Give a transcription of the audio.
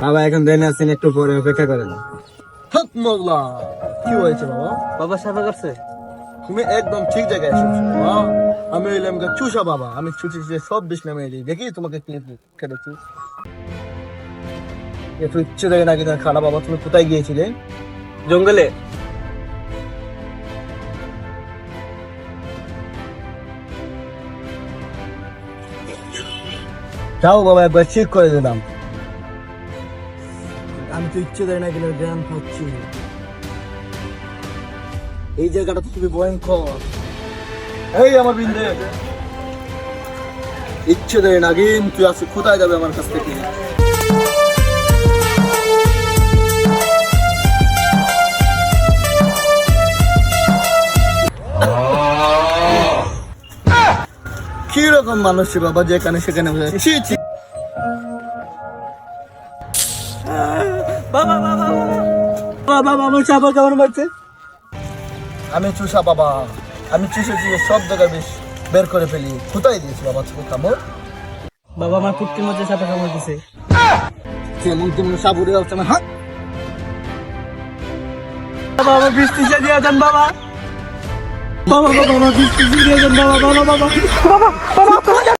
বাবা এখন দেন আছেন, একটু পরে অপেক্ষা করেন। কি হয়েছে বাবা? বাবা সাফা করছে। তুমি একদম ঠিক জায়গায় এসেছো বাবা। আমি হইলাম চুষা বাবা, আমি চুষি সব বিষ নামে দিই। দেখি তোমাকে কেটেছি একটু ইচ্ছে দেয় নাকি না খারাপ। বাবা তুমি কোথায় গিয়েছিলে? জঙ্গলে। যাও বাবা, একবার চেক করে দিলাম। আমি তো ইচ্ছে দেয় না কিনা জ্ঞান পাচ্ছি। এই জায়গাটা তো খুবই ভয়ঙ্কর। এই আমার বিন্দে, ইচ্ছে দেয় না গিন, তুই আজকে কোথায় যাবে আমার কাছ থেকে? কি রকম মানুষ বাবা, যেখানে সেখানে ছি ছি। বাবা বাবা বাবা আমার সাফা কেমন মারছে? আমি চুষা বাবা, আমি চুষে চুষে সব জায়গায় বেশ বের করে ফেলি। কোথায় দিয়েছি বাবা তুমি কামড়? বাবা আমার কুটকির মধ্যে সাপে কামড় দিছে। তেমন তেমন সাবুরে হচ্ছে না। হ্যাঁ বাবা আমার বৃষ্টি দিয়ে দেন বাবা। বাবা বাবা আমার বৃষ্টি দিয়ে দেন বাবা। বাবা বাবা বাবা বাবা।